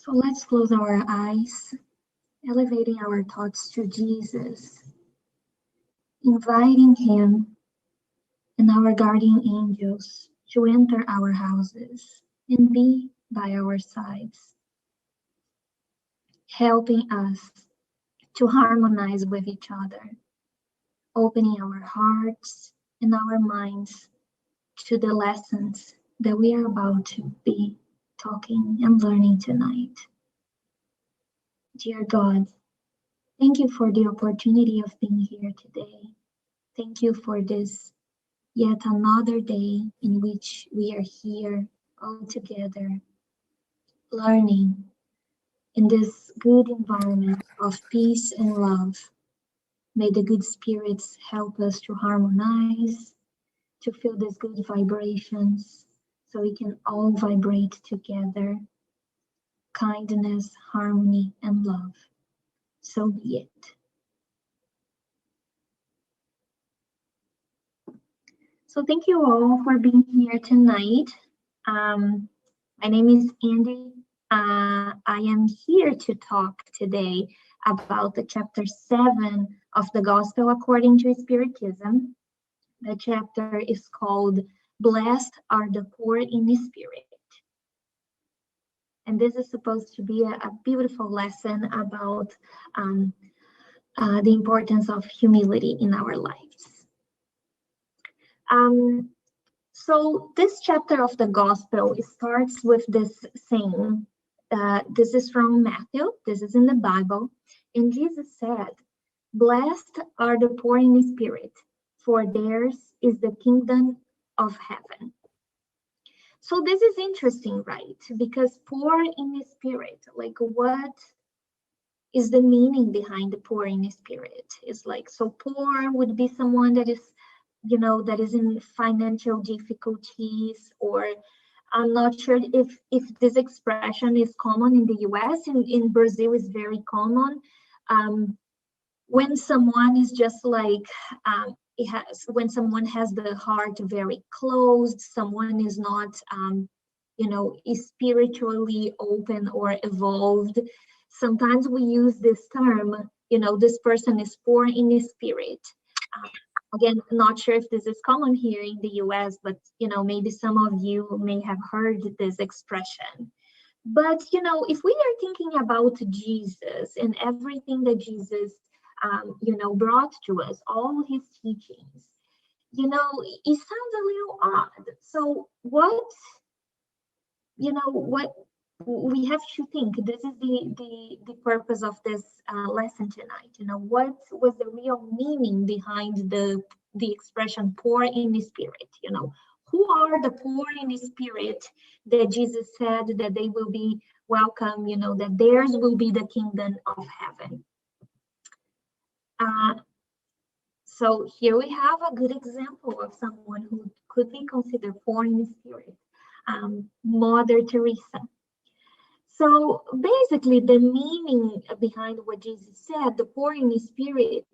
So let's close our eyes, elevating our thoughts to Jesus, inviting him and our guardian angels to enter our houses and be by our sides, helping us to harmonize with each other, opening our hearts and our minds to the lessons that we are about to be talking and learning tonight. Dear God, thank you for the opportunity of being here today. Thank you for this yet another day in which we are here all together, learning in this good environment of peace and love. May the good spirits help us to harmonize, to feel these good vibrations, so we can all vibrate together. Kindness, harmony, and love. So be it. So thank you all for being here tonight. My name is Andy. I am here to talk today about the chapter 7 of the Gospel according to Spiritism. The chapter is called Blessed Are the Poor in Spirit. And this is supposed to be a beautiful lesson about the importance of humility in our lives. So this chapter of the Gospel starts with this saying. This is from Matthew. This is in the Bible. And Jesus said, "Blessed are the poor in spirit, for theirs is the kingdom of heaven." So this is interesting, right? Because poor in spirit, like what is the meaning behind the poor in spirit? It's like, so poor would be someone that is, that is in financial difficulties, or I'm not sure if this expression is common in the US. In Brazil, is very common. When someone is just like, when someone has the heart very closed, someone is not, spiritually open or evolved. Sometimes we use this term, this person is poor in spirit. Again, not sure if this is common here in the US, but, maybe some of you may have heard this expression. But, if we are thinking about Jesus and everything that Jesus, brought to us, all his teachings, it sounds a little odd. So what we have to think, this is the purpose of this lesson tonight. What was the real meaning behind the expression poor in spirit? Who are the poor in spirit that Jesus said that they will be welcome, that theirs will be the kingdom of heaven? So here we have a good example of someone who could be considered poor in spirit, Mother Teresa. So basically, the meaning behind what Jesus said, the poor in spirit,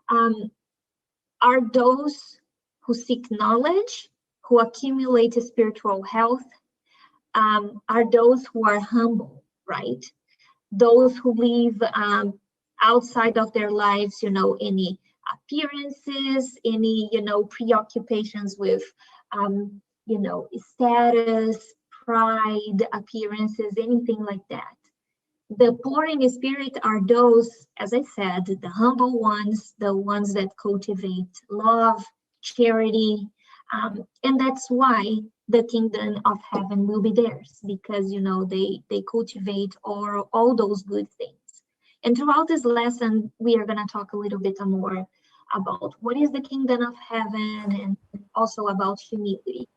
are those who seek knowledge, who accumulate spiritual health, are those who are humble, right? Those who live outside of their lives, any appearances, any, preoccupations with, status, pride, appearances, anything like that. The poor in spirit are those, as I said, the humble ones, the ones that cultivate love, charity, and that's why the kingdom of heaven will be theirs, because, they cultivate all those good things. And throughout this lesson, we are going to talk a little bit more about what is the kingdom of heaven and also about humility.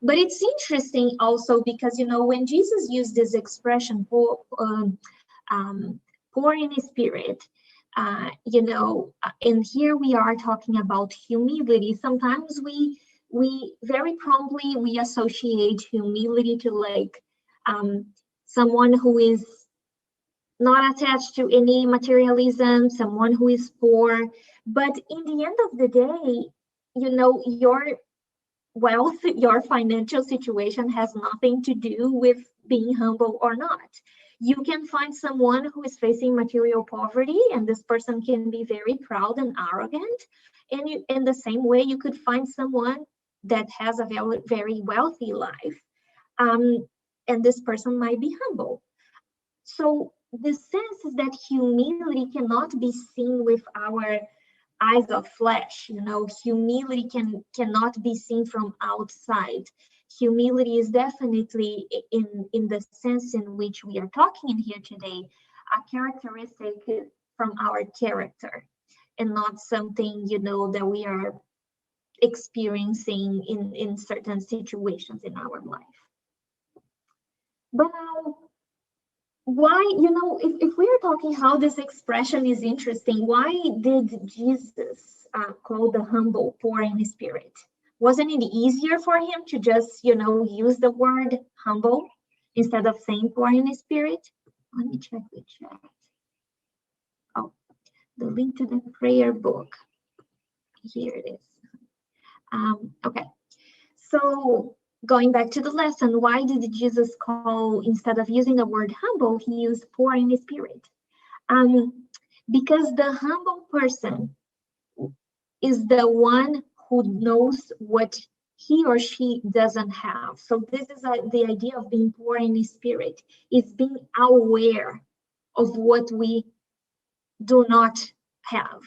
But it's interesting also because, when Jesus used this expression, poor in spirit, and here we are talking about humility. Sometimes we very promptly, we associate humility to like someone who is not attached to any materialism, someone who is poor. But in the end of the day, wealth, your financial situation has nothing to do with being humble or not. You can find someone who is facing material poverty, and this person can be very proud and arrogant. And in the same way, you could find someone that has a very, very wealthy life, and this person might be humble. So the sense is that humility cannot be seen with our eyes of flesh. Humility cannot be seen from outside. Humility is definitely, in the sense in which we are talking in here today, a characteristic from our character, and not something that we are experiencing in certain situations in our life. But now, why, if we are talking how this expression is interesting, why did Jesus call the humble poor in spirit? Wasn't it easier for him to just, use the word humble instead of saying poor in spirit? Let me check the chat. Oh, the link to the prayer book. Here it is. Okay, so going back to the lesson, why did Jesus call, instead of using the word humble, he used poor in spirit? Because the humble person is the one who knows what he or she doesn't have. So this is the idea of being poor in spirit, is being aware of what we do not have,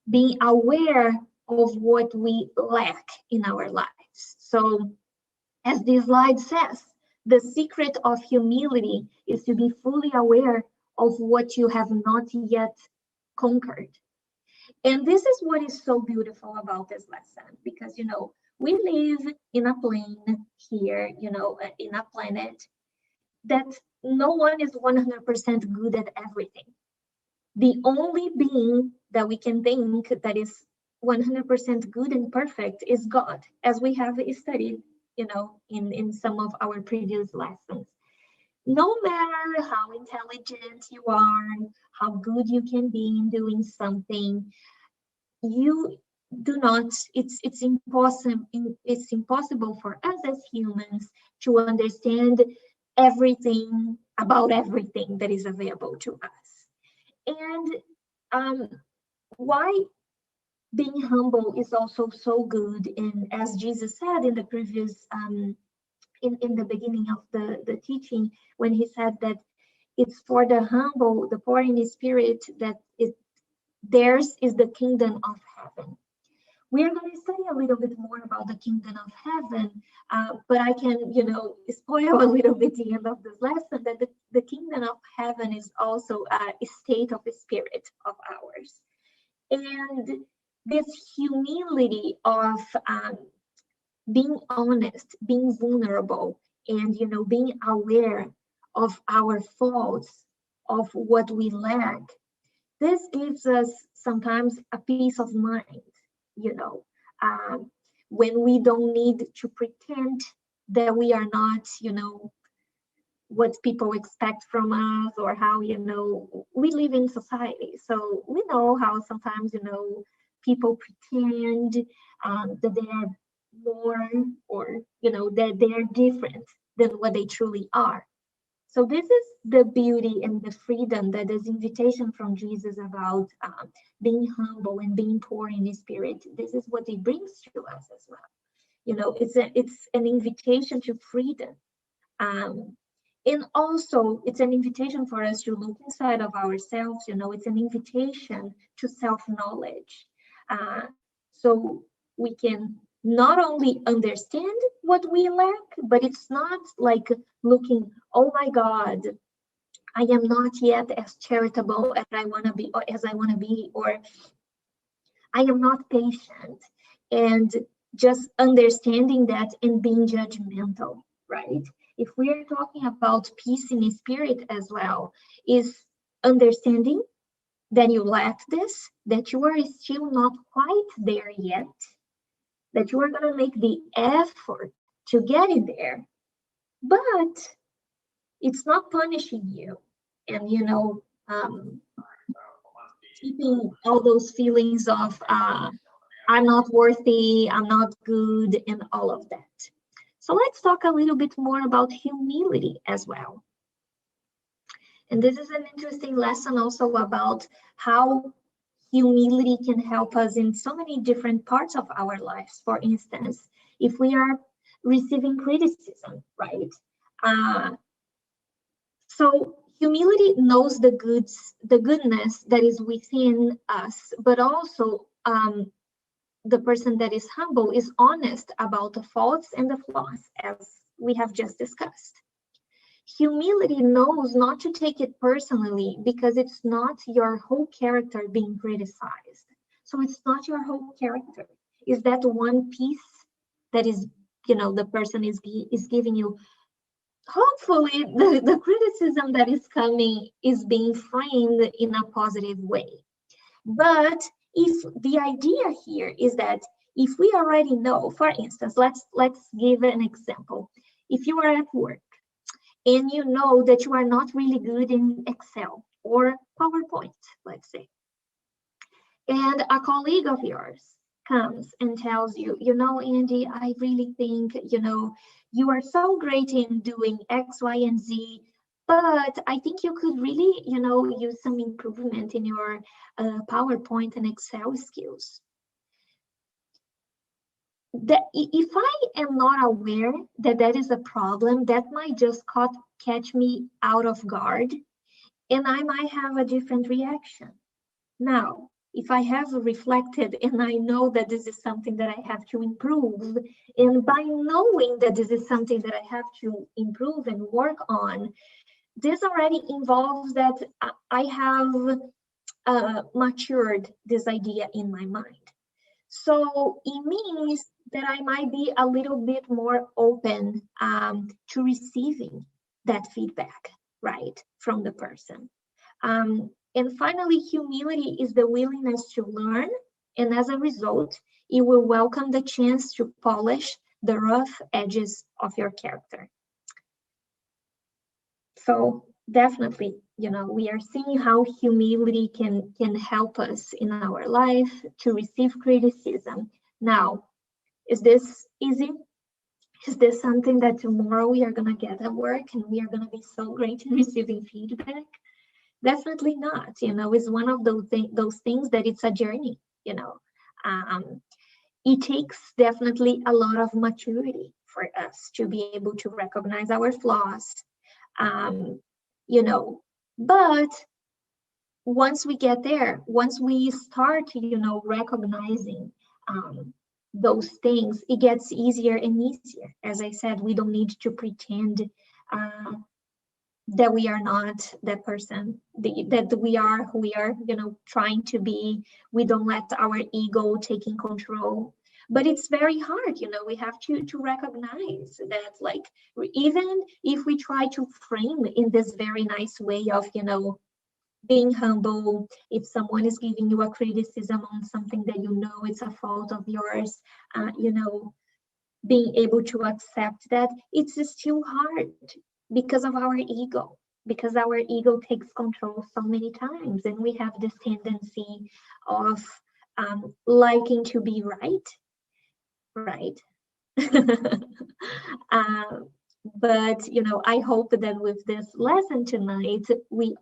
being aware of what we lack in our lives. So as this slide says, the secret of humility is to be fully aware of what you have not yet conquered. And this is what is so beautiful about this lesson, because, we live in a plane here, in a planet that no one is 100% good at everything. The only being that we can think that is 100% good and perfect is God, as we have studied, in some of our previous lessons. No matter how intelligent you are, how good you can be in doing something, you do not, it's impossible for us as humans to understand everything about everything that is available to us. And why being humble is also so good, and as Jesus said in the previous in the beginning of the teaching, when he said that it's for the humble, the poor in spirit, that theirs is the kingdom of heaven. We are going to study a little bit more about the kingdom of heaven, but I can, spoil a little bit the end of this lesson, that the kingdom of heaven is also a state of the spirit of ours. And this humility of being honest, being vulnerable, and, being aware of our faults, of what we lack, this gives us sometimes a peace of mind, when we don't need to pretend that we are not, what people expect from us, or how, we live in society. So we know how sometimes, people pretend that they are more, or, that they are different than what they truly are. So this is the beauty and the freedom that this invitation from Jesus about being humble and being poor in spirit. This is what it brings to us as well. It's an invitation to freedom. And also, it's an invitation for us to look inside of ourselves. It's an invitation to self-knowledge. So we can not only understand what we lack, but it's not like looking, oh my God, I am not yet as charitable as I want to be, or I am not patient, and just understanding that and being judgmental, right? If we are talking about peace in spirit as well, is understanding that you lack this, that you are still not quite there yet, that you are going to make the effort to get it there, but it's not punishing you. And, keeping all those feelings of I'm not worthy, I'm not good, and all of that. So let's talk a little bit more about humility as well. And this is an interesting lesson also about how humility can help us in so many different parts of our lives. For instance, if we are receiving criticism, right? So humility knows the goodness that is within us, but also the person that is humble is honest about the faults and the flaws, as we have just discussed. Humility knows not to take it personally because it's not your whole character being criticized. So it's not your whole character. Is that one piece that is, the person is giving you? Hopefully, the criticism that is coming is being framed in a positive way. But if the idea here is that if we already know, for instance, let's give an example. If you are at work and you know that you are not really good in Excel or PowerPoint, let's say, and a colleague of yours comes and tells you, Andy, I really think, you are so great in doing X, Y, and Z, but I think you could really, use some improvement in your PowerPoint and Excel skills. If I am not aware that that is a problem, that might just catch me out of guard, and I might have a different reaction. Now, if I have reflected and I know that this is something that I have to improve, and by knowing that this is something that I have to improve and work on, this already involves that I have matured this idea in my mind. So it means that I might be a little bit more open to receiving that feedback, right, from the person. And finally, humility is the willingness to learn, and as a result, you will welcome the chance to polish the rough edges of your character. So definitely, we are seeing how humility can help us in our life to receive criticism. Now, is this easy? Is this something that tomorrow we are going to get at work and we are going to be so great in receiving feedback? Definitely not. It's one of those things that it's a journey. It takes definitely a lot of maturity for us to be able to recognize our flaws. But once we get there, once we start, recognizing those things, it gets easier and easier. As I said, we don't need to pretend that we are not that person, that we are who we are, trying to be. We don't let our ego taking control. But it's very hard, we have to recognize that, like, even if we try to frame in this very nice way of, being humble, if someone is giving you a criticism on something that it's a fault of yours, being able to accept that, it's still hard because of our ego, because our ego takes control so many times, and we have this tendency of liking to be right. But I hope that with this lesson tonight, we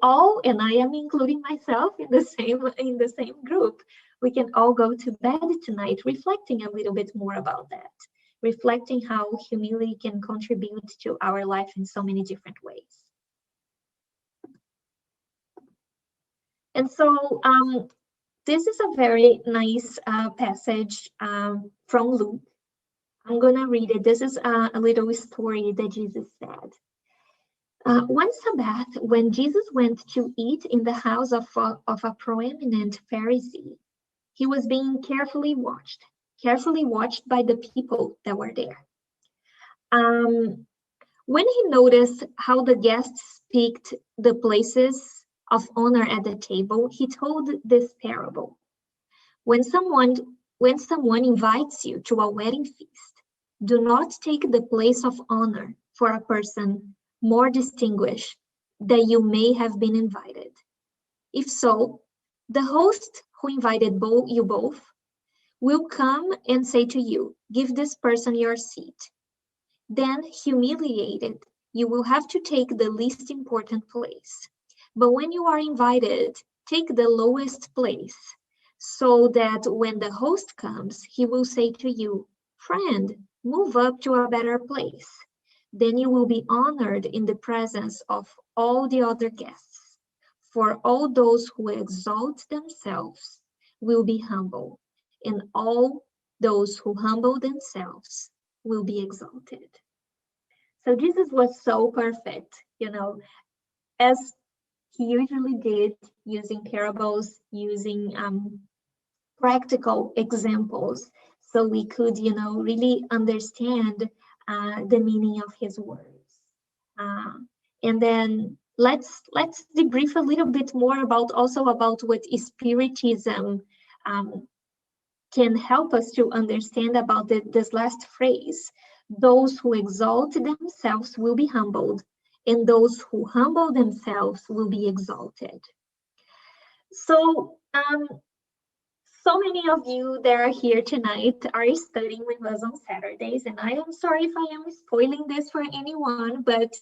all, and I am including myself in the same group, we can all go to bed tonight reflecting a little bit more about that, reflecting how humility can contribute to our life in so many different ways. And so this is a very nice passage from Luke. I'm going to read it. This is a little story that Jesus said. One Sabbath, when Jesus went to eat in the house of a prominent Pharisee, he was being carefully watched by the people that were there. When he noticed how the guests picked the places of honor at the table, he told this parable. When someone invites you to a wedding feast, do not take the place of honor for a person more distinguished that you may have been invited. If so, the host who invited you both, will come and say to you, give this person your seat. Then, humiliated, you will have to take the least important place. But when you are invited, take the lowest place, so that when the host comes, he will say to you, friend, move up to a better place. Then you will be honored in the presence of all the other guests. For all those who exalt themselves will be humble, and all those who humble themselves will be exalted. So Jesus was so perfect, as he usually did, using parables, using practical examples, so we could, really understand the meaning of his words. And then let's debrief a little bit more about what Spiritism can help us to understand about this last phrase. Those who exalt themselves will be humbled, and those who humble themselves will be exalted. So, so many of you that are here tonight are studying with us on Saturdays, and I am sorry if I am spoiling this for anyone, but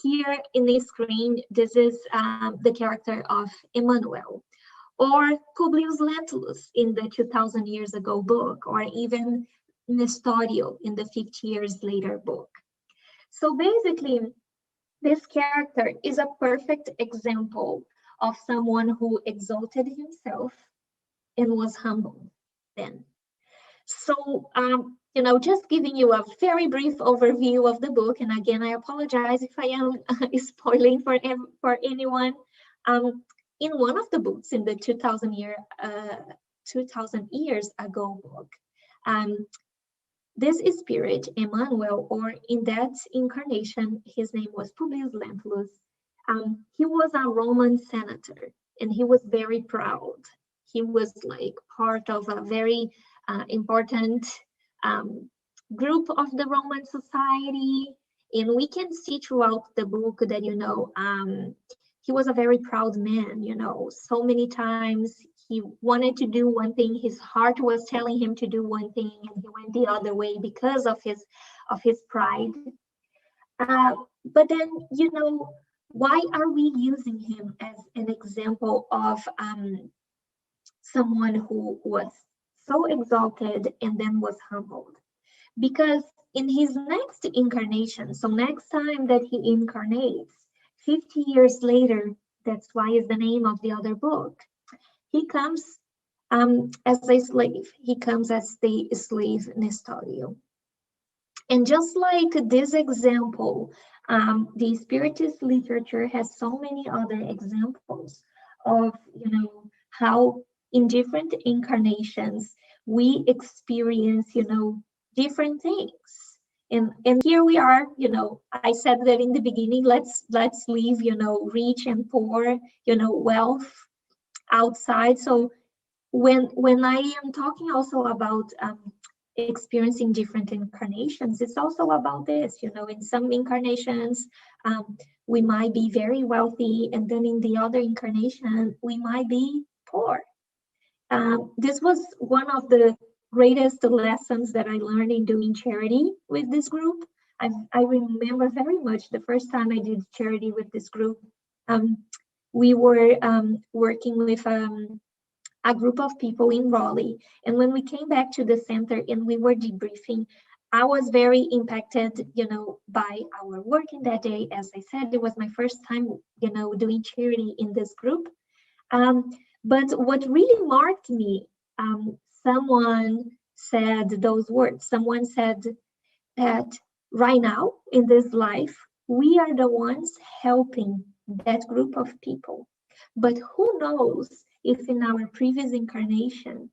here in the screen, this is the character of Emmanuel, or Publius Lentulus in the 2000 years ago book, or even Nestorio in the 50 years later book. So basically, this character is a perfect example of someone who exalted himself and was humble then. So, just giving you a very brief overview of the book, and again, I apologize if I am spoiling for anyone. In one of the books in the 2000 years ago book, this spirit, Emmanuel, or in that incarnation, his name was Publius Lentulus. He was a Roman senator, and he was very proud. He was like part of a very important group of the Roman society. And we can see throughout the book that, he was a very proud man, so many times he wanted to do one thing, his heart was telling him to do one thing, and he went the other way because of his pride. But then, why are we using him as an example of someone who was so exalted and then was humbled? Because in his next incarnation, so next time that he incarnates, 50 years later, that's why is the name of the other book, he comes as a slave. He comes as the slave Nestorio. And just like this example, the Spiritist literature has so many other examples of, how in different incarnations we experience, different things. And here we are, I said that in the beginning, let's leave, rich and poor, wealth outside. So when I am talking also about experiencing different incarnations, it's also about this, in some incarnations, we might be very wealthy, and then in the other incarnation, we might be poor. This was one of the greatest lessons that I learned in doing charity with this group. I remember very much the first time I did charity with this group. We were working with a group of people in Raleigh. And when we came back to the center and we were debriefing, I was very impacted, by our work in that day. As I said, it was my first time, doing charity in this group. But what really marked me, someone said those words. Someone said that right now in this life, we are the ones helping that group of people. But who knows if in our previous incarnation,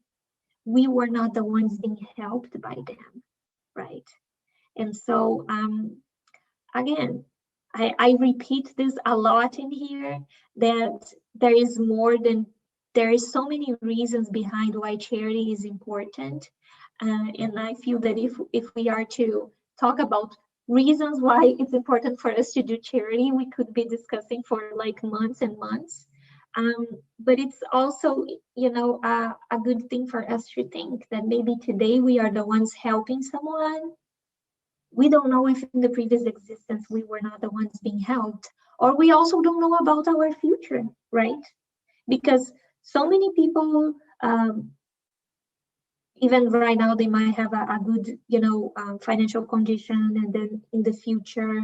we were not the ones being helped by them, right? And so, again, I repeat this a lot in here, that there is so many reasons behind why charity is important. And I feel that if we are to talk about reasons why it's important for us to do charity, we could be discussing for like months and months. But it's also, a good thing for us to think that maybe today we are the ones helping someone. We don't know if in the previous existence we were not the ones being helped, or we also don't know about our future, right? Because so many people, even right now, they might have a good, financial condition, and then in the future,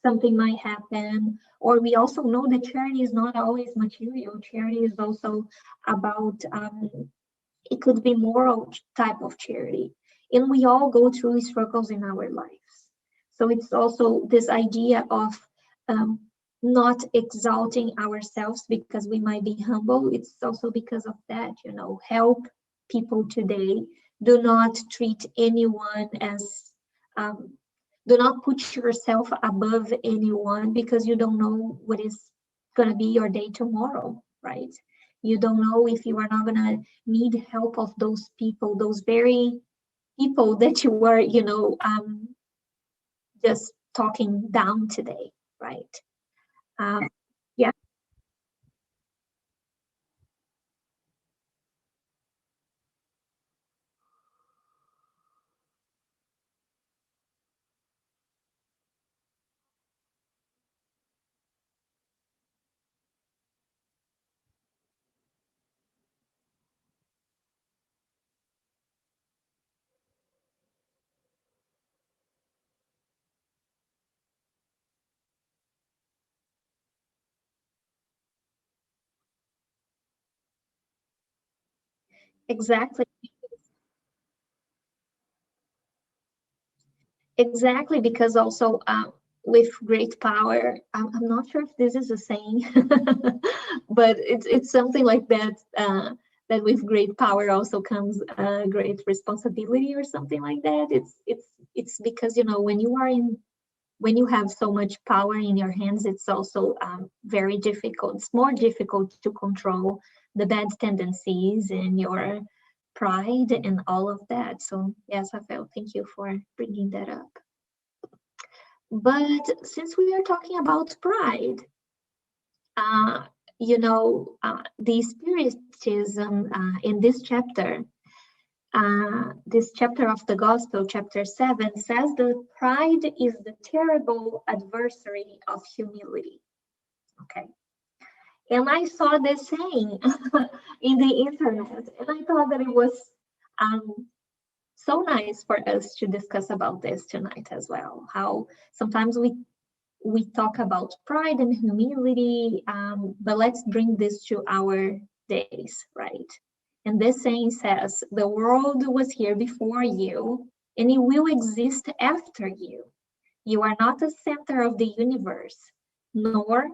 something might happen. Or we also know that charity is not always material. Charity is also about, it could be moral type of charity. And we all go through struggles in our lives. So it's also this idea of not exalting ourselves because we might be humble. It's also because of that, help people today. Do not treat anyone as, do not put yourself above anyone, because you don't know what is going to be your day tomorrow, right? You don't know if you are not going to need help of those people, those very people that you were, just talking down today, right? Yeah, exactly. Exactly, because also with great power, I'm not sure if this is a saying, but it's something like that. That with great power also comes great responsibility, or something like that. It's because when you have so much power in your hands, it's also very difficult. It's more difficult to control the bad tendencies and your pride and all of that. So yes, Rafael, thank you for bringing that up. But since we are talking about pride, uh, the Spiritism in this chapter of the Gospel, Chapter 7, says that pride is the terrible adversary of humility. Okay. And I saw this saying in the internet, and I thought that it was so nice for us to discuss about this tonight as well. How sometimes we talk about pride and humility, but let's bring this to our days, right? And this saying says, the world was here before you, and it will exist after you. You are not the center of the universe, nor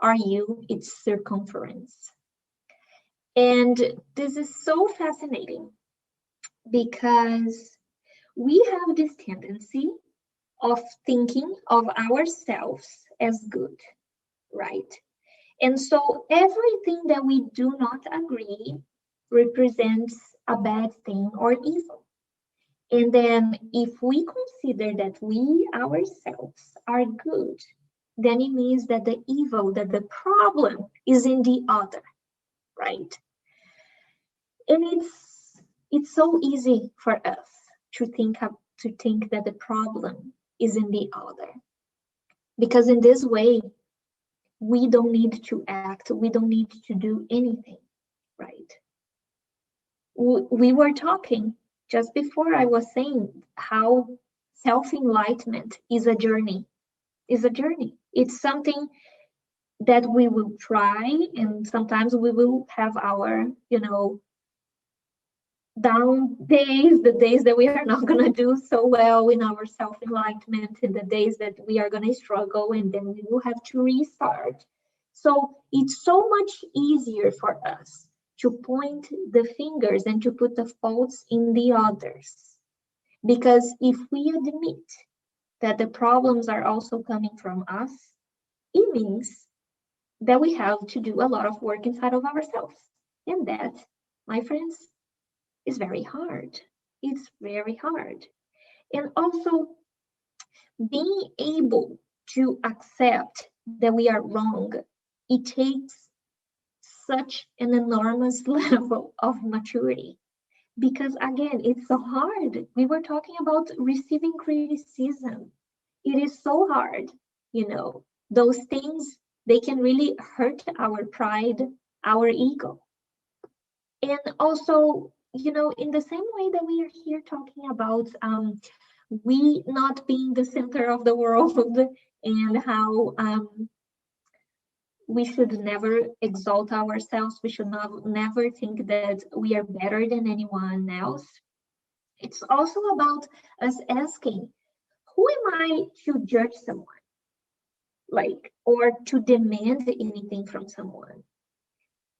are you its circumference. And this is so fascinating because we have this tendency of thinking of ourselves as good, right? And so everything that we do not agree represents a bad thing or evil. And then if we consider that we ourselves are good, then it means that the evil, that the problem is in the other, right? And it's so easy for us to think that the problem is in the other. Because in this way, we don't need to act, we don't need to do anything, right? We were talking just before, I was saying how self-enlightenment is a journey, It's something that we will try, and sometimes we will have our, down days, the days that we are not going to do so well in our self-enlightenment, and the days that we are going to struggle, and then we will have to restart. So it's so much easier for us to point the fingers and to put the faults in the others. Because if we admit that the problems are also coming from us, it means that we have to do a lot of work inside of ourselves. And that, my friends, is very hard. It's very hard. And also, being able to accept that we are wrong, it takes such an enormous level of maturity. Because again, it's so hard. We were talking about receiving criticism. It is so hard, those things, they can really hurt our pride, our ego. And also, in the same way that we are here talking about we not being the center of the world and how we should never exalt ourselves. We should never think that we are better than anyone else. It's also about us asking, who am I to judge someone? Or to demand anything from someone.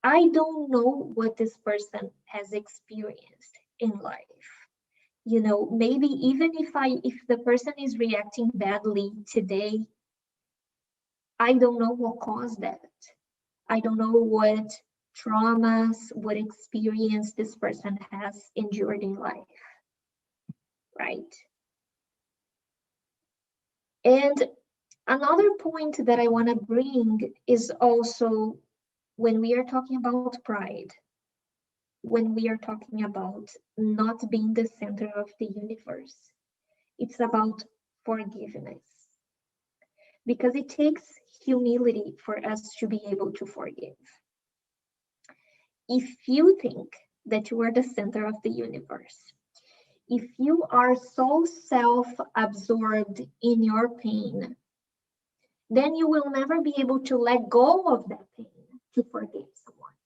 I don't know what this person has experienced in life. Maybe even if the person is reacting badly today, I don't know what caused that. I don't know what traumas, what experience this person has endured in life, right? And another point that I want to bring is also when we are talking about pride, when we are talking about not being the center of the universe, it's about forgiveness. Because it takes humility for us to be able to forgive. If you think that you are the center of the universe, if you are so self-absorbed in your pain, then you will never be able to let go of that pain to forgive someone.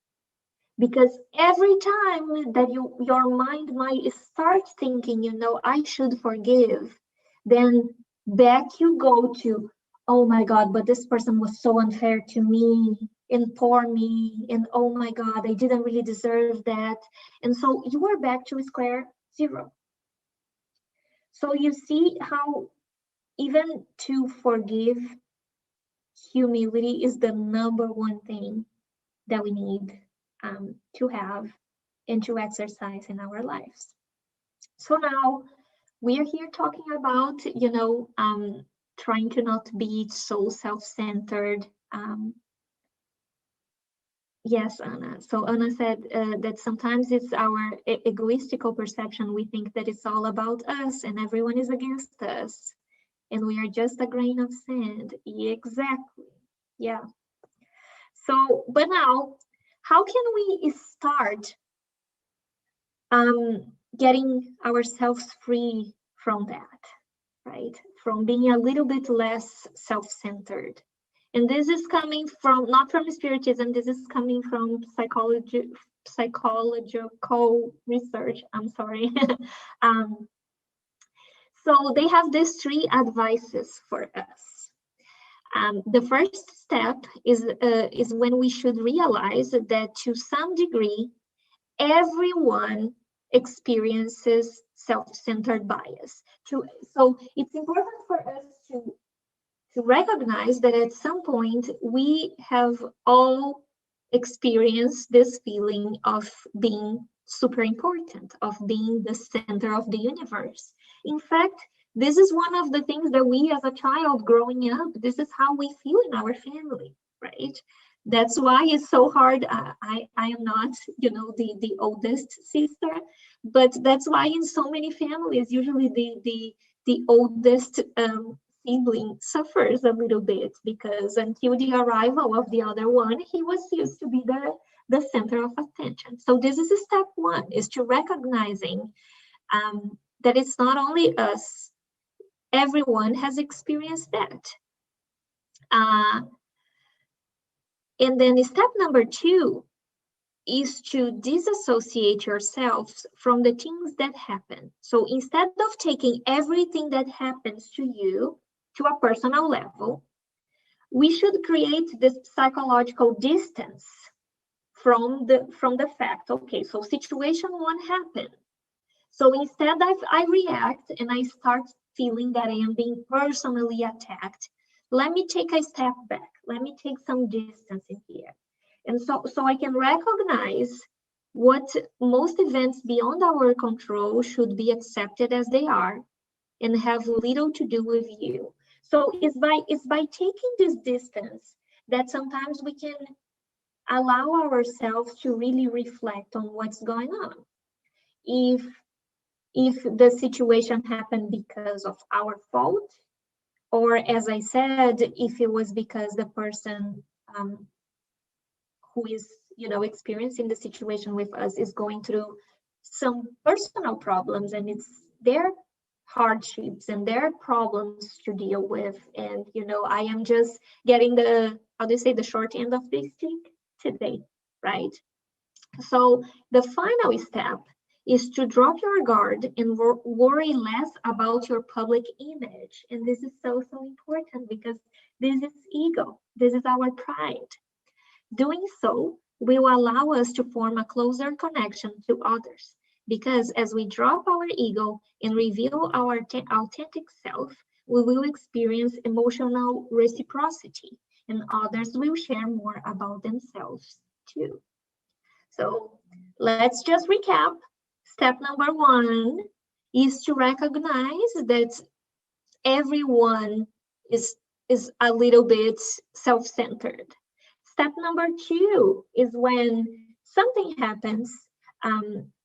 Because every time that your mind might start thinking, I should forgive, then back you go to, oh my God, but this person was so unfair to me and poor me, and oh my God, I didn't really deserve that. And so you are back to square zero. So you see how even to forgive, humility is the number one thing that we need to have and to exercise in our lives. So now we are here talking about, trying to not be so self-centered. Yes, Anna. So Anna said that sometimes it's our egoistical perception. We think that it's all about us and everyone is against us. And we are just a grain of sand. Exactly. Yeah. So, but now, how can we start getting ourselves free from that, right? From being a little bit less self-centered. And this is coming from, not from Spiritism, this is coming from psychological research, I'm sorry. So they have these 3 advices for us. The first step is when we should realize that to some degree, everyone experiences self-centered bias. So it's important for us to recognize that at some point we have all experienced this feeling of being super important, of being the center of the universe. In fact, this is one of the things that we as a child growing up, this is how we feel in our family, right? That's why it's so hard. I am not, the oldest sister, but that's why in so many families, usually the oldest sibling suffers a little bit, because until the arrival of the other one, he was used to be the center of attention. So this is step 1, is to recognizing that it's not only us, everyone has experienced that. And then step number 2 is to disassociate yourselves from the things that happen. So instead of taking everything that happens to you to a personal level, we should create this psychological distance from the fact, okay, so situation 1 happened. So instead I react and I start feeling that I am being personally attacked. Let me take a step back. Let me take some distance in here. And so I can recognize what most events beyond our control should be accepted as they are and have little to do with you. So it's by taking this distance that sometimes we can allow ourselves to really reflect on what's going on. If the situation happened because of our fault, or as I said, if it was because the person who is, experiencing the situation with us is going through some personal problems, and it's their hardships and their problems to deal with. And, I am just getting the, how do you say, the short end of the stick today, right? So the final step is to drop your guard and worry less about your public image. And this is so, so important, because this is ego. This is our pride. Doing so will allow us to form a closer connection to others, because as we drop our ego and reveal our authentic self, we will experience emotional reciprocity, and others will share more about themselves too. So let's just recap. Step number 1 is to recognize that everyone is a little bit self-centered. Step number 2 is when something happens,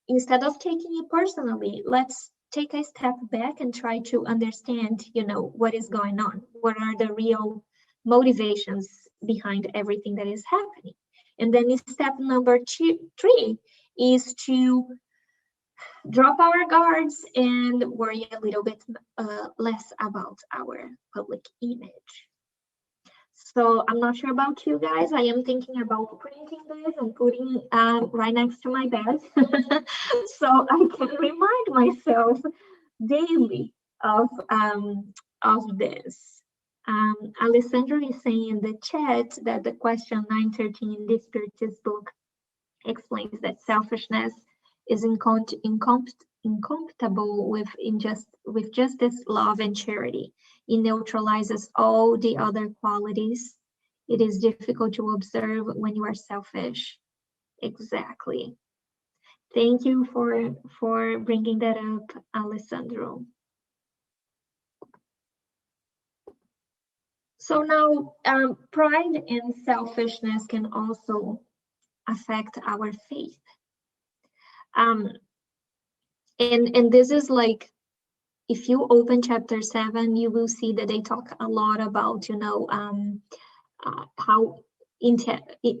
instead of taking it personally, let's take a step back and try to understand, what is going on. What are the real motivations behind everything that is happening? And then step number 3 is to drop our guards and worry a little bit less about our public image. So I'm not sure about you guys. I am thinking about printing this and putting right next to my bed, so I can remind myself daily of this. Alessandro is saying in the chat that the question 913 in the Spiritism book explains that selfishness is incompatible with justice, love, and charity. It neutralizes all the other qualities. It is difficult to observe when you are selfish. Exactly. Thank you for bringing that up, Alessandro. So now, pride and selfishness can also affect our faith. And this is like, if you open chapter 7, you will see that they talk a lot about,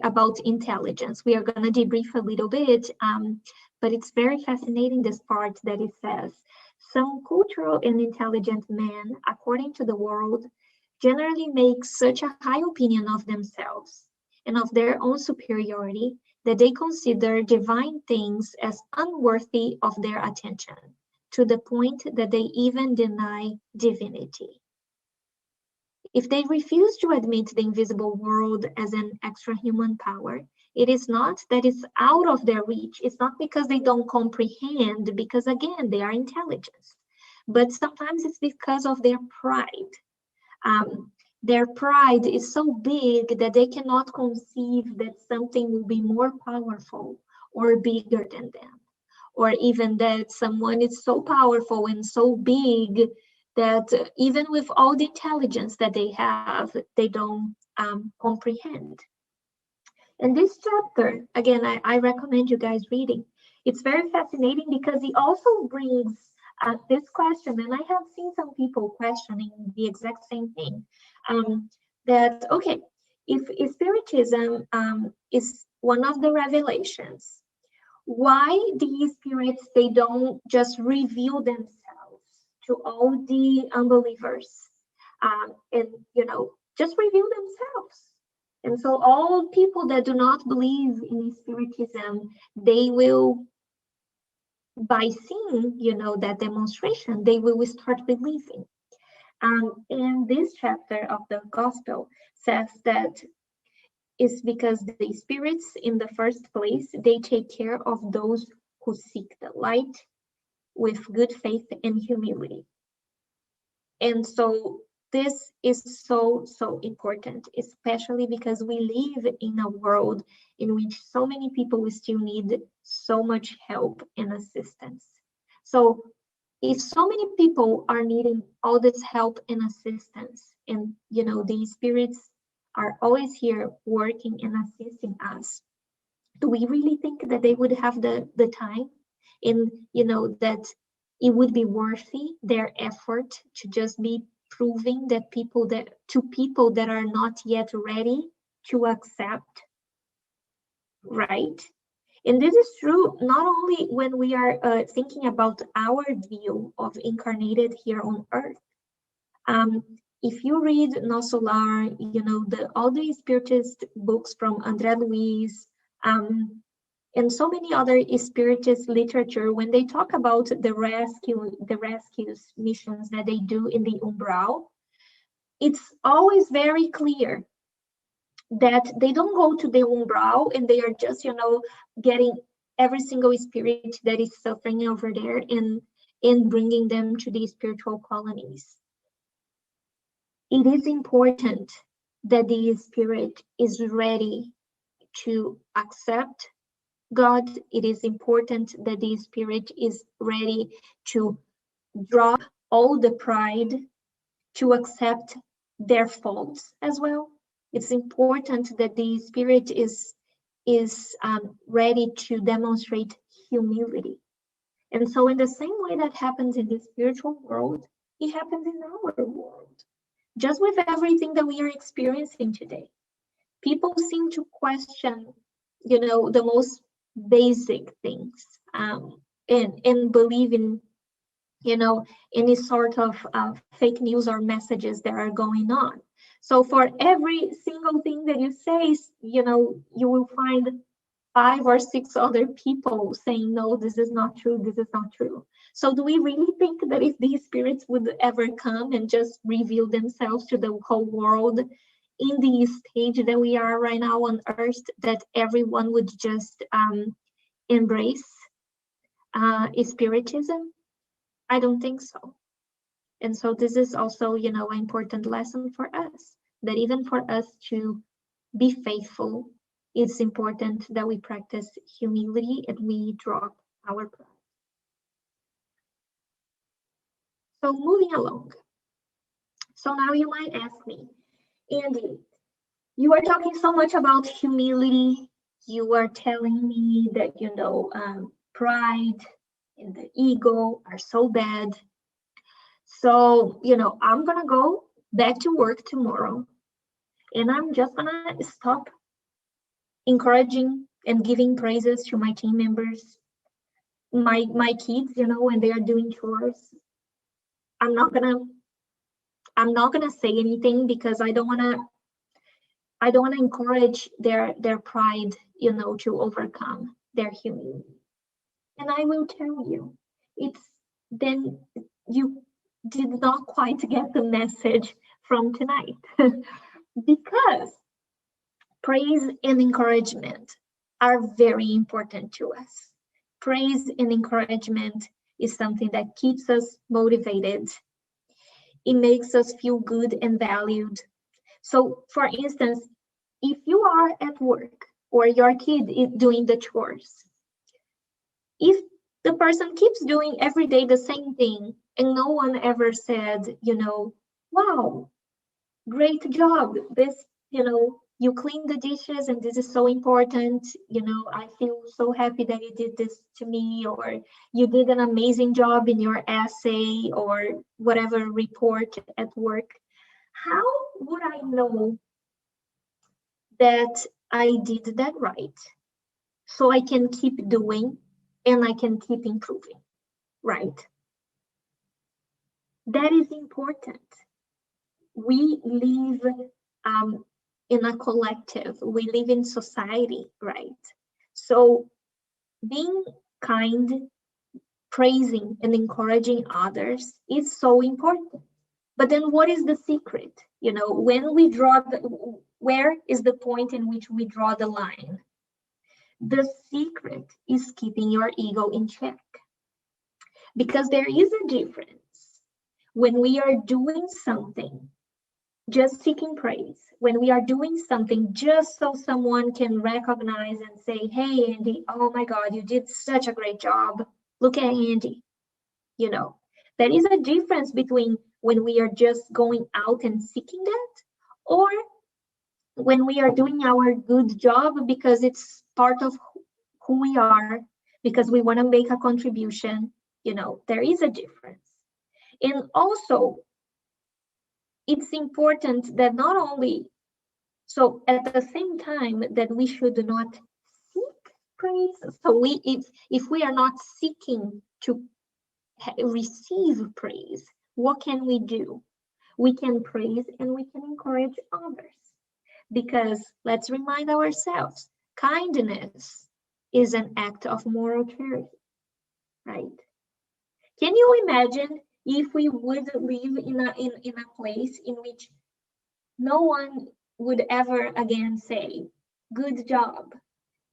about intelligence. We are going to debrief a little bit, but it's very fascinating, this part that it says, some cultural and intelligent men, according to the world, generally make such a high opinion of themselves and of their own superiority that they consider divine things as unworthy of their attention, to the point that they even deny divinity. If they refuse to admit the invisible world as an extra-human power, it is not that it's out of their reach. It's not because they don't comprehend, because again, they are intelligent. But sometimes it's because of their pride. Their pride is so big that they cannot conceive that something will be more powerful or bigger than them, or even that someone is so powerful and so big that even with all the intelligence that they have, they don't comprehend. And this chapter, again, I recommend you guys reading. It's very fascinating because it also brings this question, and I have seen some people questioning the exact same thing, that, okay, if Spiritism is one of the revelations, why the spirits, they don't just reveal themselves to all the unbelievers, and, just reveal themselves? And so all people that do not believe in Spiritism, they will, by seeing, that demonstration, they will start believing. And this chapter of the Gospel says that it's because the spirits, in the first place, they take care of those who seek the light with good faith and humility. And so this is so, so important, especially because we live in a world in which so many people still need so much help and assistance. So if so many people are needing all this help and assistance, and, these spirits are always here working and assisting us, do we really think that they would have the time, and that it would be worthy their effort to just be proving that people that are not yet ready to accept, right? And this is true not only when we are thinking about our view of incarnated here on earth. If you read No Solar, all the Spiritist books from André Luiz, and so many other Spiritist literature, when they talk about the rescues missions that they do in the umbral, it's always very clear that they don't go to the umbral and they are just, getting every single spirit that is suffering over there and bringing them to the spiritual colonies. It is important that the spirit is ready to accept God. It is important that the spirit is ready to drop all the pride, to accept their faults as well. It's important that the spirit is ready to demonstrate humility. And so in the same way that happens in the spiritual world, it happens in our world. Just with everything that we are experiencing today, people seem to question, the most basic things, and believe in, any sort of fake news or messages that are going on. So for every single thing that you say, you will find 5 or 6 other people saying, no, this is not true, this is not true. So do we really think that if these spirits would ever come and just reveal themselves to the whole world in the stage that we are right now on earth, that everyone would just embrace Spiritism? I don't think so. And so this is also, an important lesson for us, that even for us to be faithful, it's important that we practice humility and we drop our pride. So moving along. So now you might ask me, Andy, you are talking so much about humility. You are telling me that, pride and the ego are so bad. So, I'm going to go back to work tomorrow, and I'm just going to stop encouraging and giving praises to my team members, my kids, when they are doing chores. I'm not gonna say anything because I don't wanna encourage their pride, to overcome their humility. And I will tell you, then you did not quite get the message from tonight. Because praise and encouragement are very important to us. Praise and encouragement is something that keeps us motivated. It makes us feel good and valued. So, for instance, if you are at work or your kid is doing the chores, if the person keeps doing every day the same thing and no one ever said, wow, great job, this, you clean the dishes and this is so important, I feel so happy that you did this to me, or you did an amazing job in your essay or whatever report at work, how would I know that I did that right? So I can keep doing and I can keep improving, right? That is important. We live in a collective, we live in society, right? So being kind, praising and encouraging others is so important. But then what is the secret? When we draw where is the point in which we draw the line? The secret is keeping your ego in check. Because there is a difference when we are doing something just seeking praise, when we are doing something just so someone can recognize and say, hey, Andy, oh my God, you did such a great job. Look at Andy. There is a difference between when we are just going out and seeking that, or when we are doing our good job because it's part of who we are, because we want to make a contribution, there is a difference. And also, it's important that not only, so at the same time that we should not seek praise. So if we are not seeking to receive praise, what can we do? We can praise and we can encourage others. Because let's remind ourselves, kindness is an act of moral charity, right? Can you imagine if we would live in a place in which no one would ever again say, good job,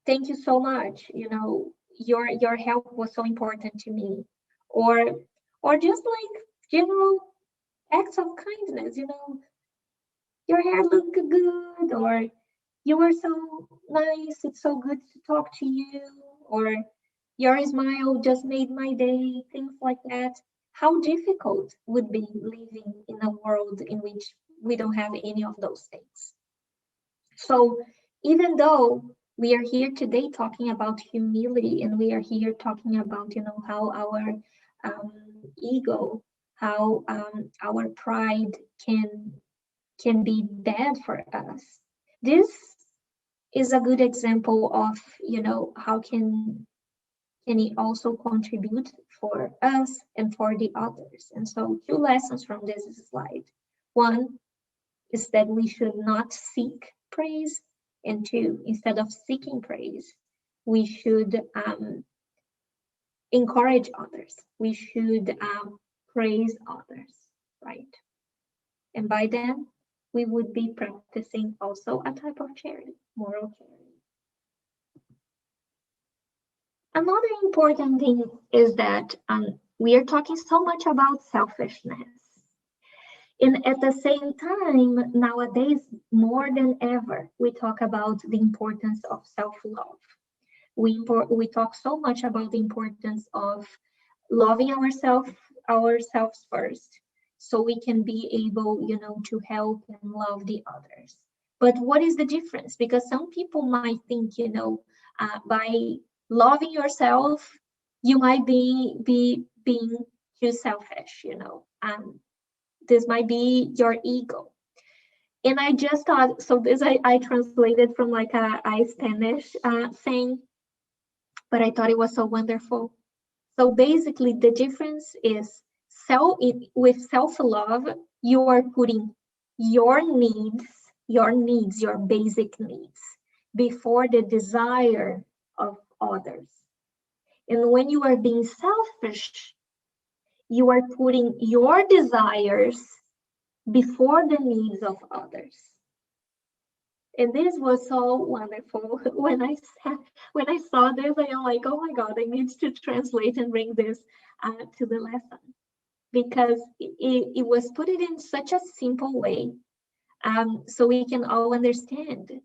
thank you so much, your help was so important to me, or just like general acts of kindness, your hair looked good, or you were so nice, it's so good to talk to you, or your smile just made my day, things like that. How difficult would be living in a world in which we don't have any of those things. So even though we are here today talking about humility, and we are here talking about, how our ego, how our pride can be bad for us. This is a good example of, how can it also contribute for us and for the others. And so 2 lessons from this slide. 1 is that we should not seek praise. And 2, instead of seeking praise, we should encourage others. We should praise others, right? And by then, we would be practicing also a type of charity, moral charity. Another important thing is that we are talking so much about selfishness. And at the same time, nowadays, more than ever, we talk about the importance of self-love. We talk so much about the importance of loving ourselves first, so we can be able, to help and love the others. But what is the difference? Because some people might think, by loving yourself, you might be being too selfish, this might be your ego. And I just thought, so this I translated from like a Spanish saying, but I thought it was so wonderful. So basically, the difference is with self-love, you are putting your basic needs, before the desire of others. And when you are being selfish, you are putting your desires before the needs of others. And this was so wonderful. When I saw this, I am like, oh my God, I need to translate and bring this to the lesson, because it was put it in such a simple way, so we can all understand.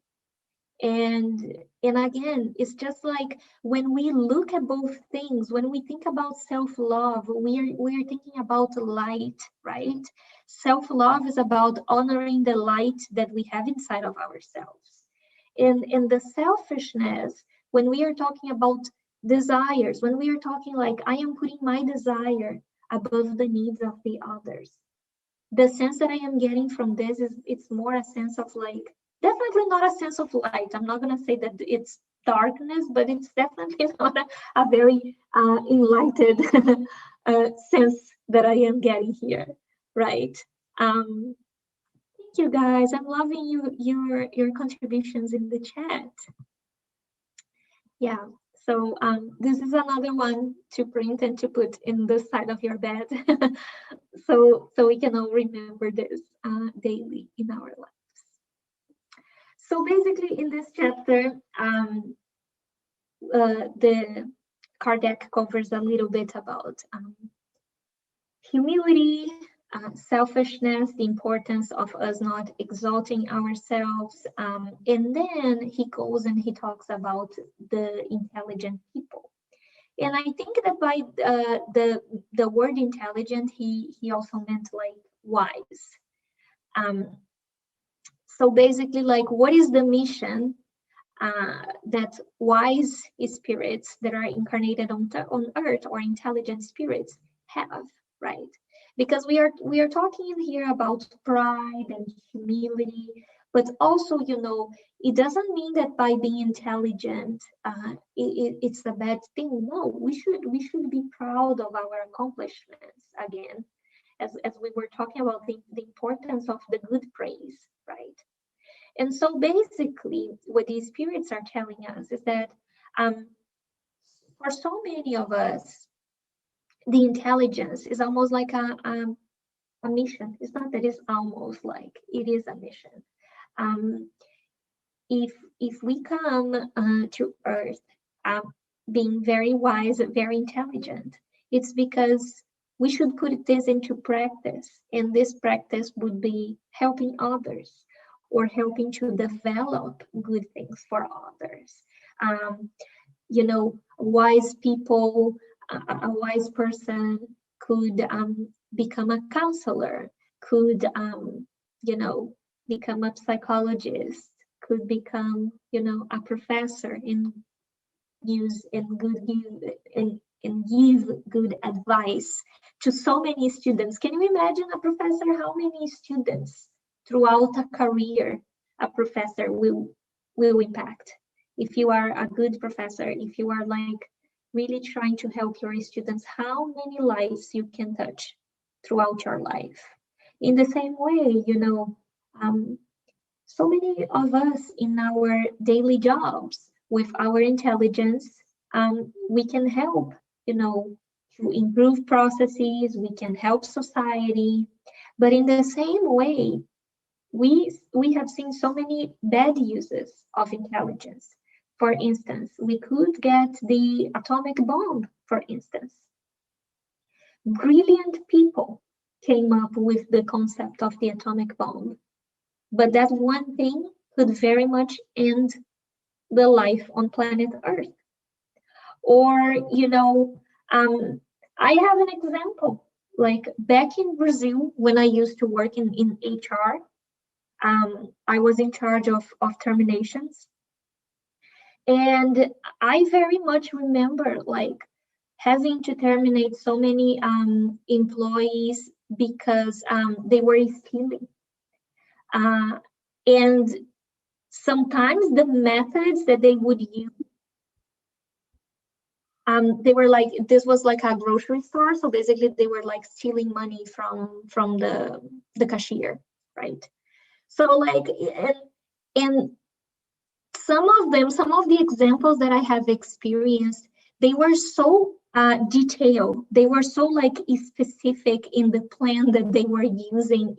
And again, it's just like when we look at both things, when we think about self-love, we are thinking about light, right? Self-love is about honoring the light that we have inside of ourselves. And the selfishness, when we are talking about desires, when we are talking like, I am putting my desire above the needs of the others, the sense that I am getting from this is, it's more a sense of like, definitely not a sense of light. I'm not going to say that it's darkness, but it's definitely not a very enlightened sense that I am getting here, right? Thank you guys. I'm loving your contributions in the chat. Yeah. So this is another one to print and to put in the side of your bed, so we can all remember this daily in our lives. So basically, in this chapter, the Kardec covers a little bit about humility, selfishness, the importance of us not exalting ourselves, and then he goes and he talks about the intelligent people. And I think that by the word intelligent, he also meant like wise. So basically, like, what is the mission that wise spirits that are incarnated on earth, or intelligent spirits, have, right? Because we are talking here about pride and humility, but also, it doesn't mean that by being intelligent, it's a bad thing. No, we should be proud of our accomplishments, again, as we were talking about the importance of the good praise, right? And so basically, what these spirits are telling us is that for so many of us, the intelligence is almost like a mission. It's not that it's almost like, it is a mission. If we come to Earth being very wise, very intelligent, it's because we should put this into practice, and this practice would be helping others, or helping to develop good things for others. Wise people, a wise person could become a counselor, could, become a psychologist, could become, a professor, and give good advice to so many students. Can you imagine a professor, how many students throughout a career a professor will impact? If you are a good professor, if you are like really trying to help your students, how many lives you can touch throughout your life. In the same way, so many of us in our daily jobs, with our intelligence, we can help, to improve processes, we can help society. But in the same way, we have seen so many bad uses of intelligence. For instance, we could get the atomic bomb, for instance. Brilliant people came up with the concept of the atomic bomb, but that one thing could very much end the life on planet Earth. Or, I have an example. Like back in Brazil, when I used to work in HR, I was in charge of terminations. And I very much remember like having to terminate so many employees because they were stealing. And sometimes the methods that they would use, they were like, this was like a grocery store, so basically they were like stealing money from the cashier, right? So like, and some of the examples that I have experienced, they were so detailed, they were so like specific in the plan that they were using,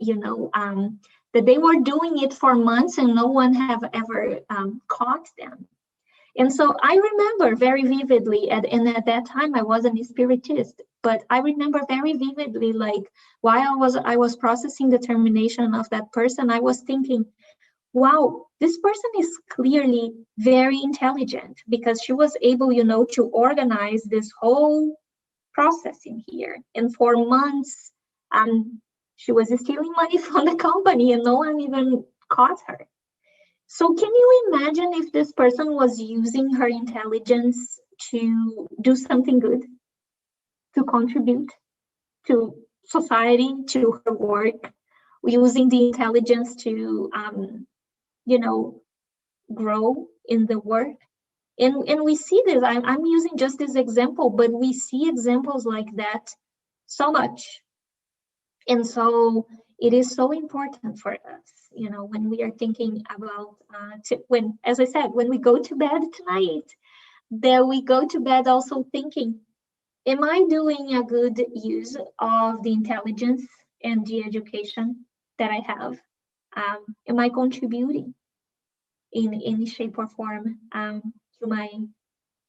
that they were doing it for months and no one have ever caught them. And so I remember very vividly, and at that time I wasn't a spiritist, but I remember very vividly, like while I was processing the termination of that person, I was thinking, wow, this person is clearly very intelligent, because she was able, to organize this whole process in here. And for months, she was stealing money from the company and no one even caught her. So can you imagine if this person was using her intelligence to do something good, to contribute to society, to her work, using the intelligence to, grow in the work? And we see this, I'm using just this example, but we see examples like that so much. And so it is so important for us, when we are thinking about, as I said, when we go to bed tonight, that we go to bed also thinking, am I doing a good use of the intelligence and the education that I have? Am I contributing in any shape or form to my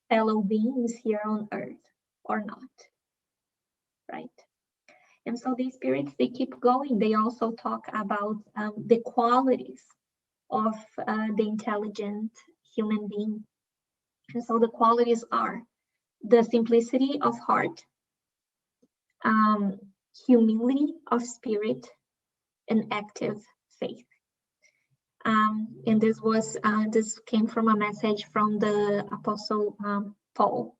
fellow beings here on Earth or not, right? And so these spirits, they keep going. They also talk about the qualities of the intelligent human being. And so the qualities are the simplicity of heart, humility of spirit, and active faith. And this came from a message from the Apostle Paul.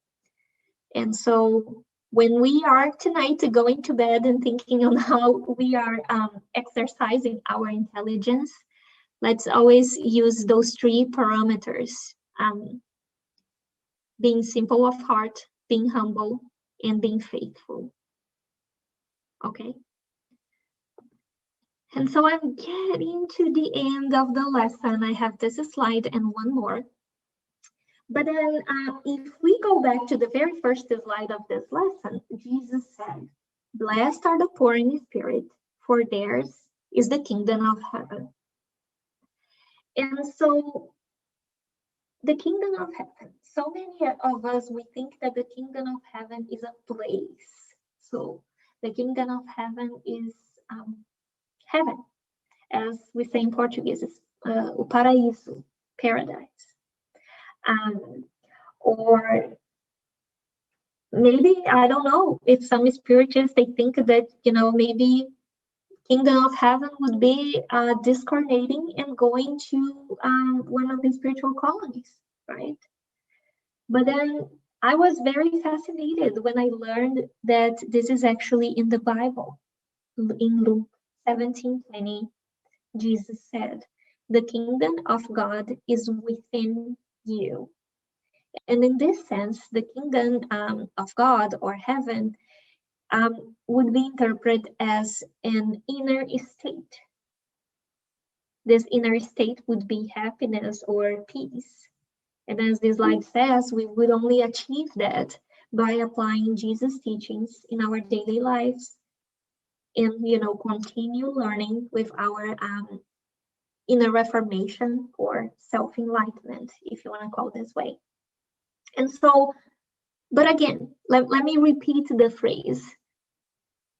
And so when we are tonight going to bed and thinking on how we are exercising our intelligence, let's always use those 3 parameters: being simple of heart, being humble, and being faithful. Okay? And so I'm getting to the end of the lesson. I have this slide and one more. But then if we go back to the very first slide of this lesson, Jesus said, "Blessed are the poor in spirit, for theirs is the kingdom of heaven." And so the kingdom of heaven, so many of us, we think that the kingdom of heaven is a place. So the kingdom of heaven is heaven, as we say in Portuguese, is o paraíso, paradise. Or maybe, I don't know, if some spiritists, they think that, maybe kingdom of heaven would be discarnating and going to one of the spiritual colonies, right? But then I was very fascinated when I learned that this is actually in the Bible. In Luke 17:20, Jesus said, "The kingdom of God is within you." And in this sense, the kingdom of God or heaven would be interpreted as an inner state. This inner state would be happiness or peace. And as this slide says, we would only achieve that by applying Jesus' teachings in our daily lives and, continue learning with our inner reformation or self-enlightenment, if you want to call it this way. And so, but again, let me repeat the phrase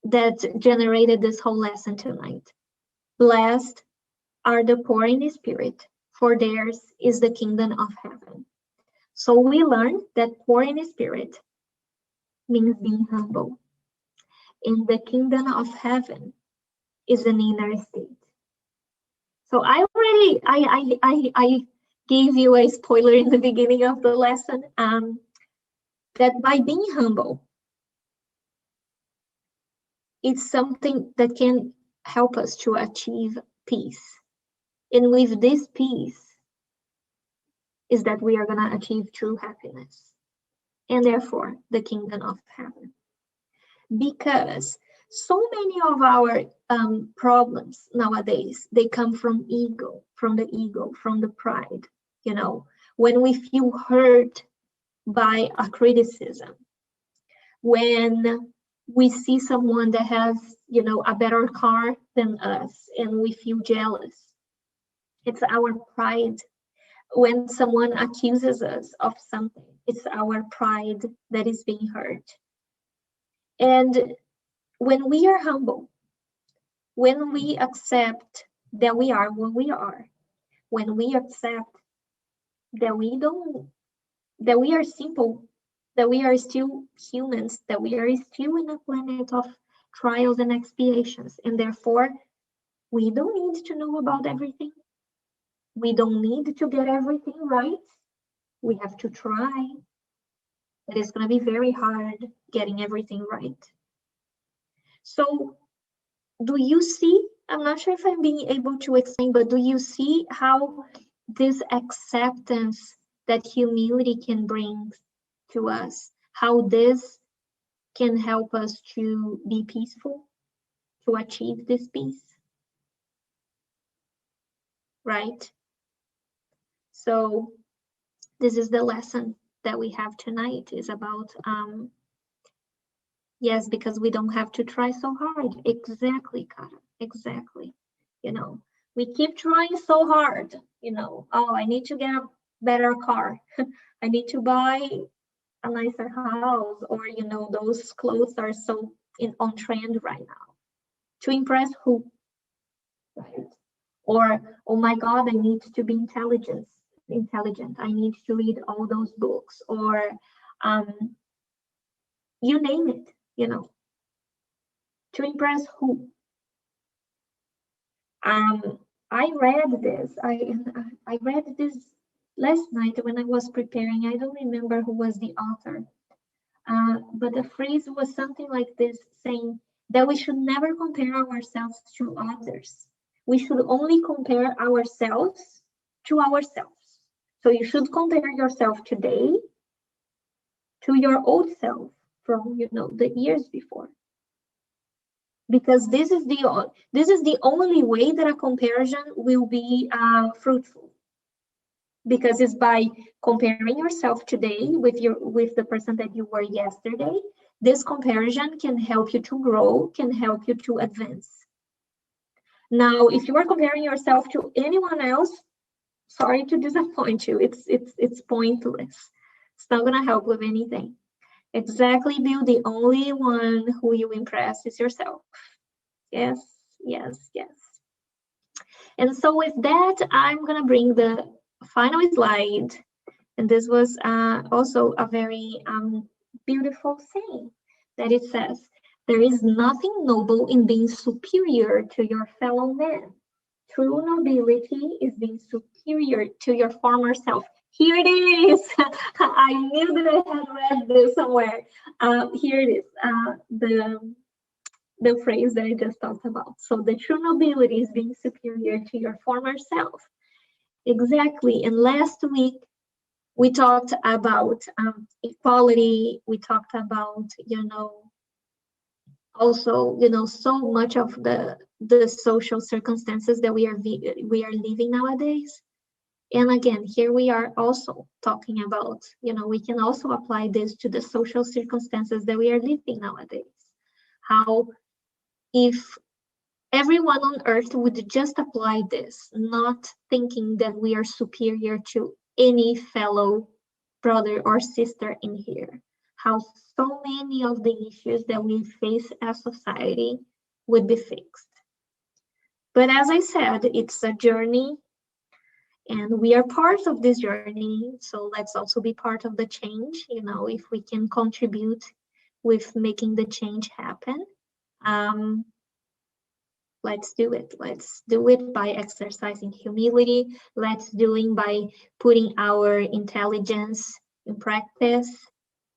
that generated this whole lesson tonight. Blessed are the poor in spirit, for theirs is the kingdom of heaven. So we learned that poor in spirit means being humble. And the kingdom of heaven is an inner state. So I gave you a spoiler in the beginning of the lesson, that by being humble, it's something that can help us to achieve peace. And with this peace is that we are going to achieve true happiness, and therefore the kingdom of heaven. Because so many of our problems nowadays, they come from ego, from the pride. When we feel hurt by a criticism, when we see someone that has, a better car than us and we feel jealous, it's our pride. When someone accuses us of something, it's our pride that is being hurt. And when we are humble, when we accept that we are what we are, when we accept that we are simple, that we are still humans, that we are still in a planet of trials and expiations, and therefore we don't need to know about everything. We don't need to get everything right. We have to try. It is going to be very hard getting everything right. So do you see, I'm not sure if I'm being able to explain, but do you see how this acceptance that humility can bring to us, how this can help us to be peaceful, to achieve this peace? Right? So this is the lesson that we have tonight, is about, yes, because we don't have to try so hard. Exactly, Kara, exactly. We keep trying so hard, oh, I need to get a better car. I need to buy a nicer house, or, those clothes are so on trend right now. To impress who? Right? Or, oh my God, I need to be intelligent. I need to read all those books, or you name it, to impress who? I read this. I read this last night when I was preparing. I don't remember who was the author, but the phrase was something like this, saying that we should never compare ourselves to others. We should only compare ourselves to ourselves. So you should compare yourself today to your old self from, the years before, because this is the only way that a comparison will be fruitful, because it's by comparing yourself today with the person that you were yesterday. This comparison can help you to grow, can help you to advance. Now, if you are comparing yourself to anyone else, sorry to disappoint you, it's pointless. It's not going to help with anything. Exactly, Bill, the only one who you impress is yourself. Yes, yes, yes. And so with that, I'm going to bring the final slide. And this was also a very beautiful saying, that it says, there is nothing noble in being superior to your fellow man. True nobility is being superior to your former self. Here it is. I knew that I had read this somewhere. Here it is, the phrase that I just talked about. So the true nobility is being superior to your former self. Exactly. And last week, we talked about equality. We talked about, also, so much of the social circumstances that we are living nowadays. And again, here we are also talking about, we can also apply this to the social circumstances that we are living nowadays. How if everyone on earth would just apply this, not thinking that we are superior to any fellow brother or sister in here, how so many of the issues that we face as society would be fixed. But as I said, it's a journey, and we are part of this journey. So let's also be part of the change, if we can contribute with making the change happen. Let's do it. Let's do it by exercising humility. Let's do it by putting our intelligence in practice,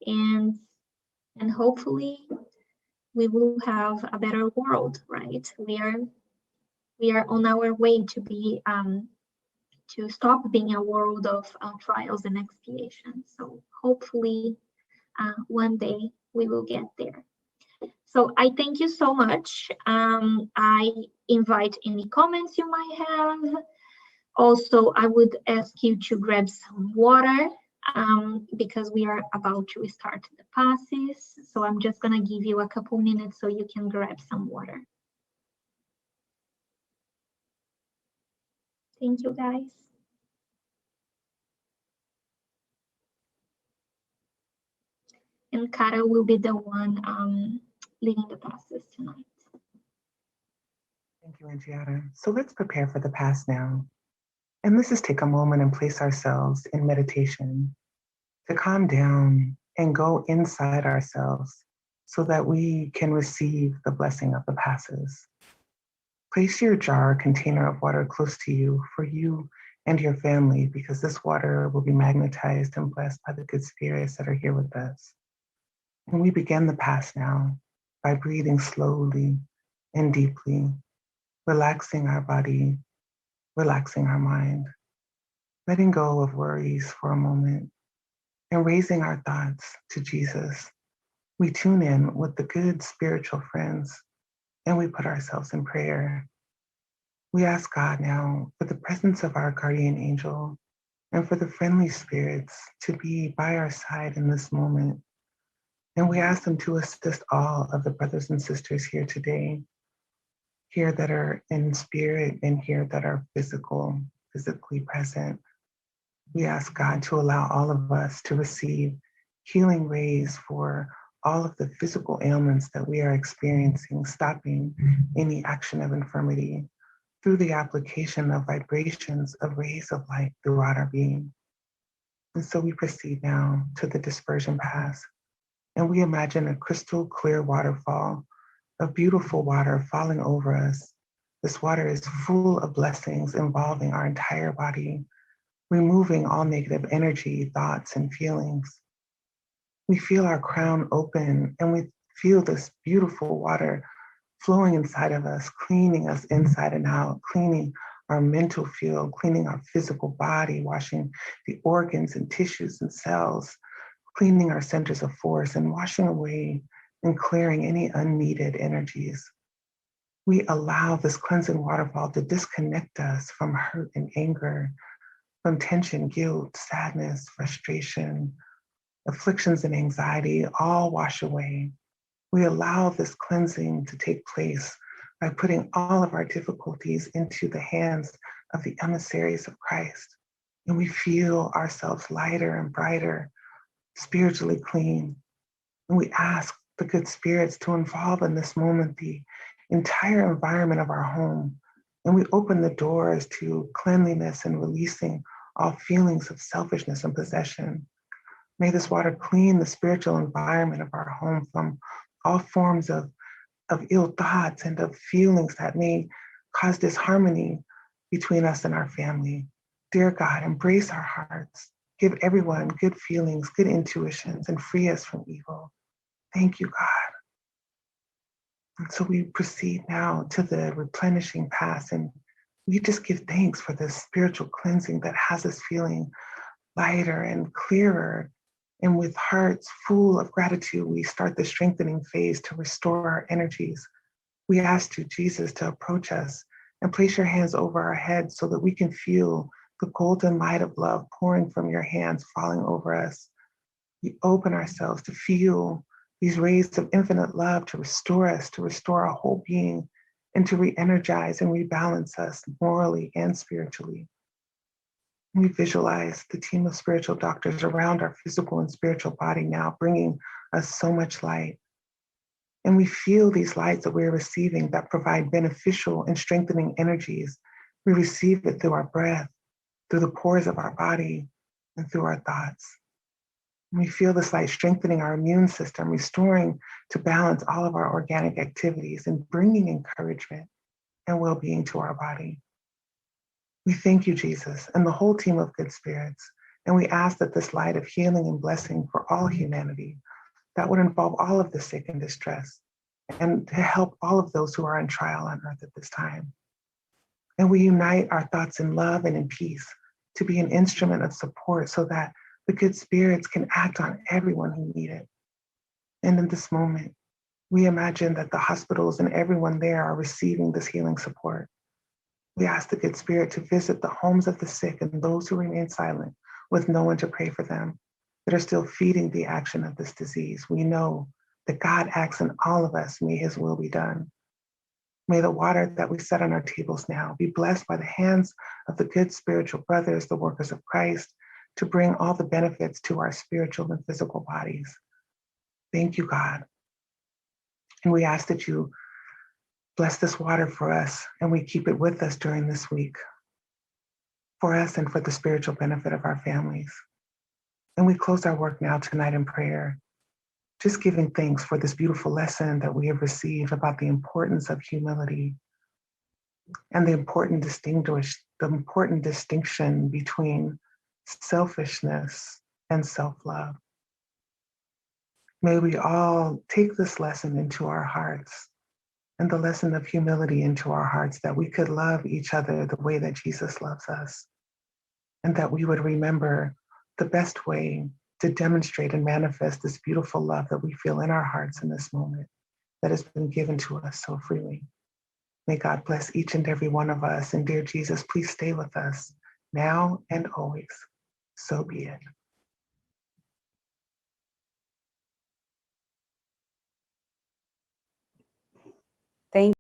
and hopefully we will have a better world, right? We are on our way to be to stop being a world of trials and expiation. So hopefully one day we will get there. So I thank you so much. I invite any comments you might have. Also, I would ask you to grab some water because we are about to start the passes. So I'm just gonna give you a couple minutes so you can grab some water. Thank you, guys. And Kara will be the one leading the passes tonight. Thank you, Angiata. So let's prepare for the pass now. And let's just take a moment and place ourselves in meditation to calm down and go inside ourselves so that we can receive the blessing of the passes. Place your jar or container of water close to you for you and your family, because this water will be magnetized and blessed by the good spirits that are here with us. And we begin the pass now by breathing slowly and deeply, relaxing our body, relaxing our mind, letting go of worries for a moment, and raising our thoughts to Jesus. We tune in with the good spiritual friends, and we put ourselves in prayer. We ask God now for the presence of our guardian angel and for the friendly spirits to be by our side in this moment. And we ask them to assist all of the brothers and sisters here today, here that are in spirit and here that are physically present. We ask God to allow all of us to receive healing rays for all of the physical ailments that we are experiencing, stopping any action of infirmity through the application of vibrations of rays of light throughout our being. And so we proceed now to the dispersion pass, and we imagine a crystal clear waterfall of beautiful water falling over us This water is full of blessings involving our entire body, removing all negative energy, thoughts, and feelings. We feel our crown open and we feel this beautiful water flowing inside of us, cleaning us inside and out, cleaning our mental field, cleaning our physical body, washing the organs and tissues and cells, cleaning our centers of force and washing away and clearing any unneeded energies. We allow this cleansing waterfall to disconnect us from hurt and anger, from tension, guilt, sadness, frustration, afflictions and anxiety, all wash away. We allow this cleansing to take place by putting all of our difficulties into the hands of the emissaries of Christ. And we feel ourselves lighter and brighter, spiritually clean. And we ask the good spirits to involve in this moment the entire environment of our home. And we open the doors to cleanliness and releasing all feelings of selfishness and possession. May this water clean the spiritual environment of our home from all forms of ill thoughts and of feelings that may cause disharmony between us and our family. Dear God, embrace our hearts. Give everyone good feelings, good intuitions, and free us from evil. Thank you, God. And so we proceed now to the replenishing path, and we just give thanks for this spiritual cleansing that has us feeling lighter and clearer. And with hearts full of gratitude, we start the strengthening phase to restore our energies. We ask you, Jesus, to approach us and place your hands over our heads so that we can feel the golden light of love pouring from your hands, falling over us. We open ourselves to feel these rays of infinite love to restore us, to restore our whole being, and to re-energize and rebalance us morally and spiritually. We visualize the team of spiritual doctors around our physical and spiritual body now, bringing us so much light. And we feel these lights that we're receiving that provide beneficial and strengthening energies. We receive it through our breath, through the pores of our body, and through our thoughts. And we feel this light strengthening our immune system, restoring to balance all of our organic activities, and bringing encouragement and well-being to our body. We thank you, Jesus, and the whole team of good spirits, and we ask that this light of healing and blessing for all humanity, that would involve all of the sick and distressed, and to help all of those who are on trial on earth at this time. And we unite our thoughts in love and in peace to be an instrument of support so that the good spirits can act on everyone who need it. And in this moment, we imagine that the hospitals and everyone there are receiving this healing support. We ask the good spirit to visit the homes of the sick and those who remain silent with no one to pray for them, that are still feeding the action of this disease. We know that God acts in all of us. May his will be done. May the water that we set on our tables now be blessed by the hands of the good spiritual brothers, the workers of Christ, to bring all the benefits to our spiritual and physical bodies. Thank you, God. And we ask that you bless this water for us, and we keep it with us during this week, for us and for the spiritual benefit of our families. And we close our work now tonight in prayer, just giving thanks for this beautiful lesson that we have received about the importance of humility and the important distinction between selfishness and self-love. May we all take this lesson into our hearts, and the lesson of humility into our hearts, that we could love each other the way that Jesus loves us, and that we would remember the best way to demonstrate and manifest this beautiful love that we feel in our hearts in this moment that has been given to us so freely. May God bless each and every one of us, and dear Jesus, please stay with us now and always. So be it. Thank